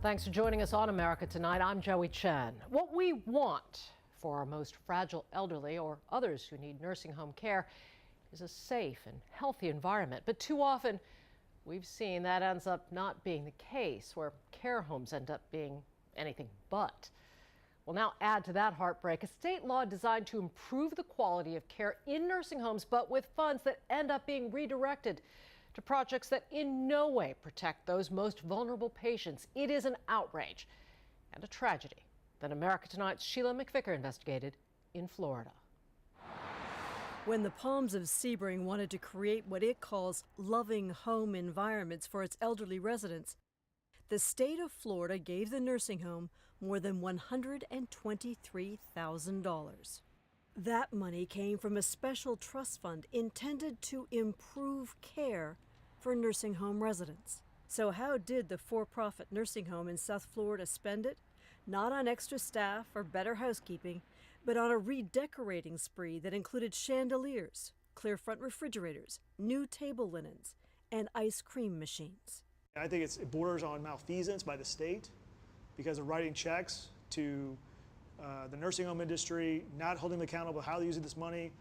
Thanks for joining us on America Tonight. I'm Joey Chen. What we want for our most fragile elderly or others who need nursing home care is a safe and healthy environment. But too often, we've seen that ends up not being the case, where care homes end up being anything but. Well, now add to that heartbreak a state law designed to improve the quality of care in nursing homes, but with funds that end up being redirected to projects that in no way protect those most vulnerable patients. It is an outrage and a tragedy that America Tonight's Sheila McVicker investigated in Florida. When the Palms of Sebring wanted to create what it calls loving home environments for its elderly residents, the state of Florida gave the nursing home more than $123,000. That money came from a special trust fund intended to improve care for nursing home residents. So how did the for-profit nursing home in South Florida spend it? Not on extra staff or better housekeeping, but on a redecorating spree that included chandeliers, clear front refrigerators, new table linens, and ice cream machines. I think it borders on malfeasance by the state because of writing checks to the nursing home industry, not holding them accountable how they're using this money.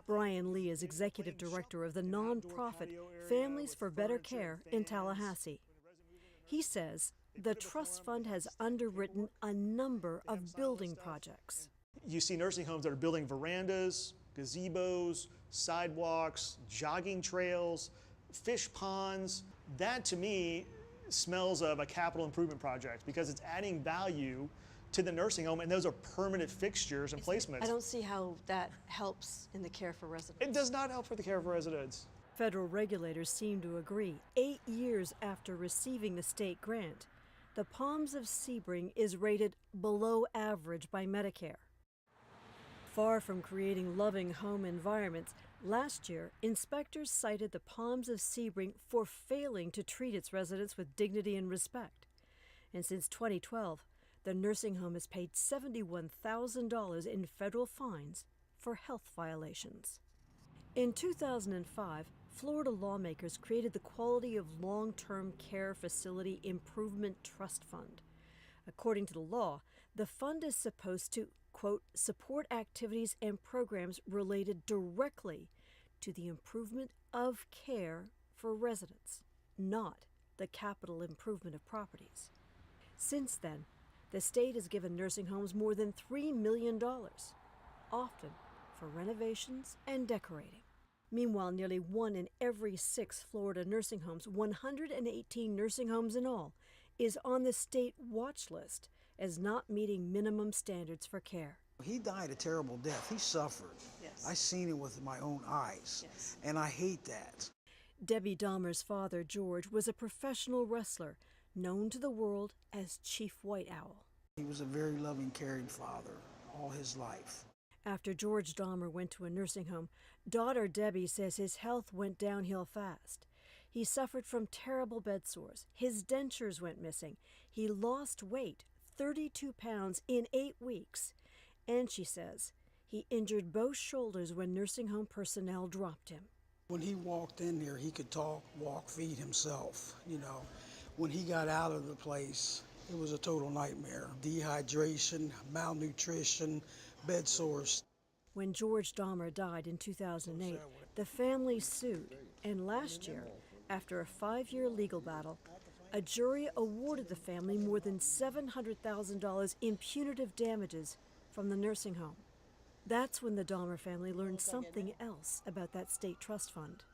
Brian Lee is executive director of the nonprofit Families for Better Care in Tallahassee. He says the trust fund has underwritten a number of building projects. You see nursing homes that are building verandas, gazebos, sidewalks, jogging trails, fish ponds. That to me smells of a capital improvement project because it's adding value to the nursing home, and those are permanent fixtures and placements. I don't see how that helps in the care for residents. It does not help for the care for residents. Federal regulators seem to agree. 8 years after receiving the state grant, the Palms of Sebring is rated below average by Medicare. Far from creating loving home environments, last year, inspectors cited the Palms of Sebring for failing to treat its residents with dignity and respect. And since 2012, the nursing home has paid $71,000 in federal fines for health violations. In 2005, Florida lawmakers created the Quality of Long-Term Care Facility Improvement Trust Fund. According to the law, the fund is supposed to, quote, support activities and programs related directly to the improvement of care for residents, not the capital improvement of properties. Since then, the state has given nursing homes more than $3 million, often for renovations and decorating. Meanwhile, nearly 1 in every 6 Florida nursing homes, 118 nursing homes in all, is on the state watch list as not meeting minimum standards for care. He died a terrible death. He suffered. Yes. I seen it with my own eyes, Yes. and I hate that. Debbie Dahmer's father, George, was a professional wrestler known to the world as Chief White Owl. He was a very loving, caring father all his life. After George Dahmer went to a nursing home, daughter Debbie says his health went downhill fast. He suffered from terrible bed sores. His dentures went missing. He lost weight, 32 pounds in 8 weeks. And she says he injured both shoulders when nursing home personnel dropped him. When he walked in there, he could talk, walk, feed himself, you know. When he got out of the place, it was a total nightmare. Dehydration, malnutrition, bed sores. When George Dahmer died in 2008, the family sued, and last year, after a 5-year legal battle, a jury awarded the family more than $700,000 in punitive damages from the nursing home. That's when the Dahmer family learned something else about that state trust fund.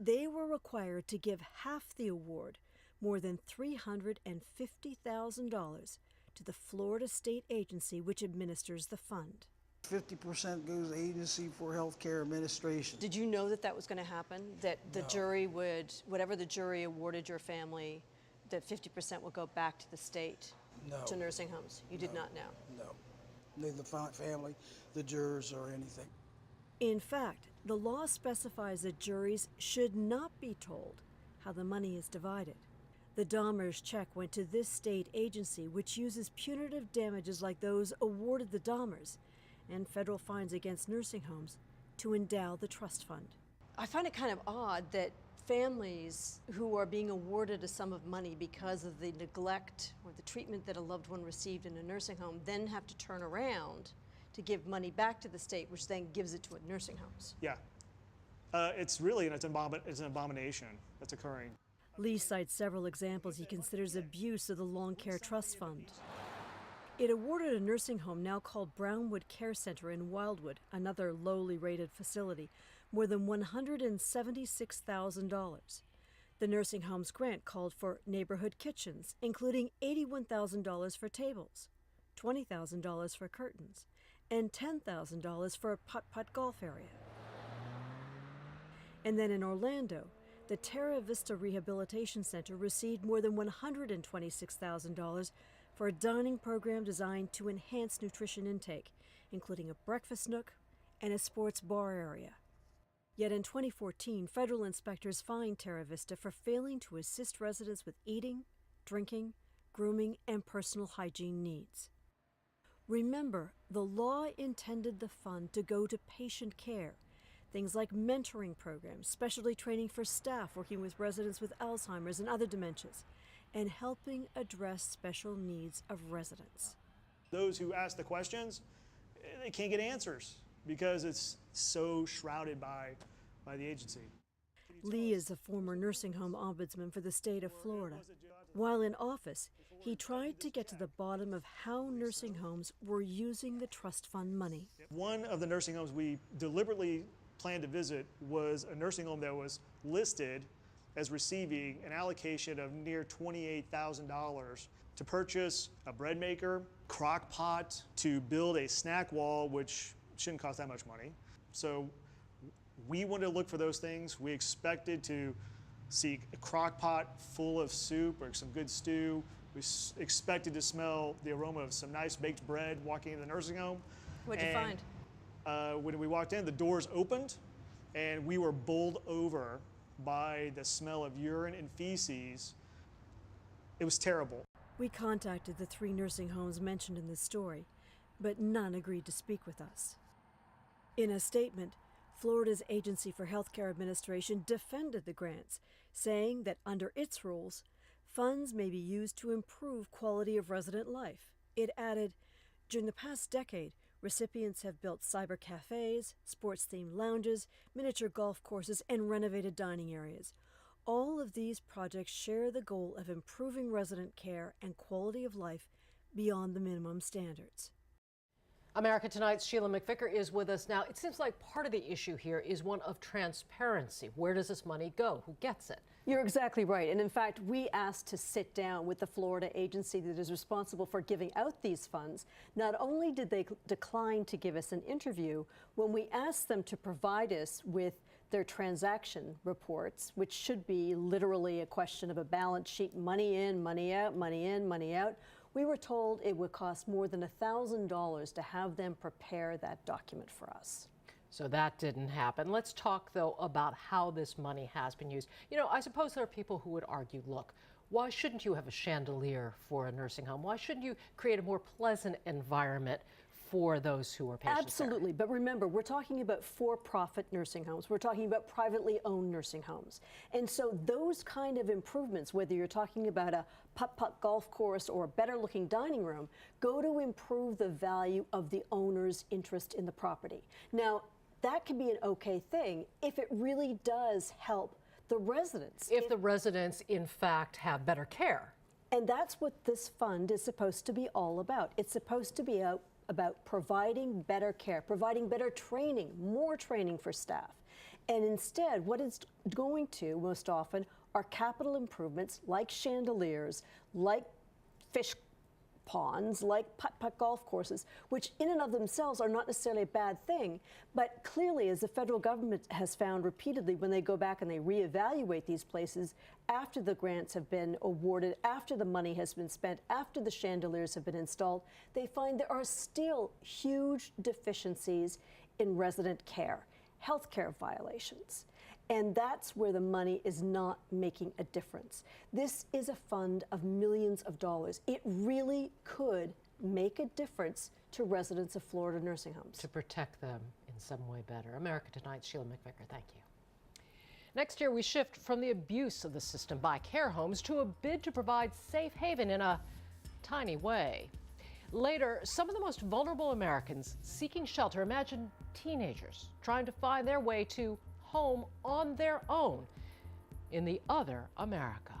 They were required to give half the award, more than $350,000, to the Florida state agency which administers the fund. 50% goes to Agency for Healthcare Administration. Did you know that that was going to happen? That the jury would, whatever the jury awarded your family, that 50% would go back to the state, to nursing homes? You did not know? No. Neither the family, the jurors, or anything. In fact, the law specifies that juries should not be told how the money is divided. The Dahmers' check went to this state agency, which uses punitive damages like those awarded the Dahmers and federal fines against nursing homes to endow the trust fund. I find it kind of odd that families who are being awarded a sum of money because of the neglect or the treatment that a loved one received in a nursing home then have to turn around to give money back to the state, which then gives it to nursing homes. Yeah. It's an abomination that's occurring. Lee cites several examples he considers abuse of the Long Care Trust Fund. It awarded a nursing home now called Brownwood Care Center in Wildwood, another lowly rated facility, more than $176,000. The nursing home's grant called for neighborhood kitchens, including $81,000 for tables, $20,000 for curtains, and $10,000 for a putt-putt golf area. And then in Orlando, the Terra Vista Rehabilitation Center received more than $126,000 for a dining program designed to enhance nutrition intake, including a breakfast nook and a sports bar area. Yet in 2014, federal inspectors fined Terra Vista for failing to assist residents with eating, drinking, grooming, and personal hygiene needs. Remember, the law intended the fund to go to patient care, things like mentoring programs, specialty training for staff working with residents with Alzheimer's and other dementias, and helping address special needs of residents. Those who ask the questions, they can't get answers because it's so shrouded by the agency. Lee is a former nursing home ombudsman for the state of Florida. While in office, he tried to get to the bottom of how nursing homes were using the trust fund money. One of the nursing homes we deliberately planned to visit was a nursing home that was listed as receiving an allocation of near $28,000 to purchase a bread maker, crock pot, to build a snack wall, which shouldn't cost that much money. So we wanted to look for those things. We expected to see a crock pot full of soup or some good stew. We expected to smell the aroma of some nice baked bread walking into the nursing home. What'd you find? When we walked in, the doors opened and we were bowled over by the smell of urine and feces. It was terrible. We contacted the 3 nursing homes mentioned in this story, but none agreed to speak with us. In a statement, Florida's Agency for Healthcare Administration defended the grants, saying that under its rules, funds may be used to improve quality of resident life. It added, during the past decade, recipients have built cyber cafes, sports-themed lounges, miniature golf courses, and renovated dining areas. All of these projects share the goal of improving resident care and quality of life beyond the minimum standards. America Tonight's Sheila McVicker is with us now. It seems like part of the issue here is one of transparency. Where does this money go? Who gets it? You're exactly right. And in fact, we asked to sit down with the Florida agency that is responsible for giving out these funds. Not only did they decline to give us an interview, when we asked them to provide us with their transaction reports, which should be literally a question of a balance sheet, money in, money out, money in, money out, we were told it would cost more than $1,000 to have them prepare that document for us. So that didn't happen. Let's talk, though, about how this money has been used. You know, I suppose there are people who would argue, look, why shouldn't you have a chandelier for a nursing home? Why shouldn't you create a more pleasant environment for those who are patients? Absolutely, but remember, we're talking about for-profit nursing homes. We're talking about privately owned nursing homes. And so those kind of improvements, whether you're talking about a putt-putt golf course or a better-looking dining room, go to improve the value of the owner's interest in the property. Now, that can be an okay thing if it really does help the residents. If the residents, in fact, have better care. And that's what this fund is supposed to be all about. It's supposed to be about providing better care, providing better training, more training for staff. And instead, what it's going to, most often, are capital improvements like chandeliers, like fish ponds, like putt-putt golf courses, which in and of themselves are not necessarily a bad thing, but clearly, as the federal government has found repeatedly when they go back and they reevaluate these places after the grants have been awarded, after the money has been spent, after the chandeliers have been installed, they find there are still huge deficiencies in resident care, healthcare violations. And that's where the money is not making a difference. This is a fund of millions of dollars. It really could make a difference to residents of Florida nursing homes. To protect them in some way better. America Tonight's Sheila McVicker, thank you. Next year, we shift from the abuse of the system by care homes to a bid to provide safe haven in a tiny way. Later, some of the most vulnerable Americans seeking shelter. Imagine teenagers trying to find their way to home on their own in the other America.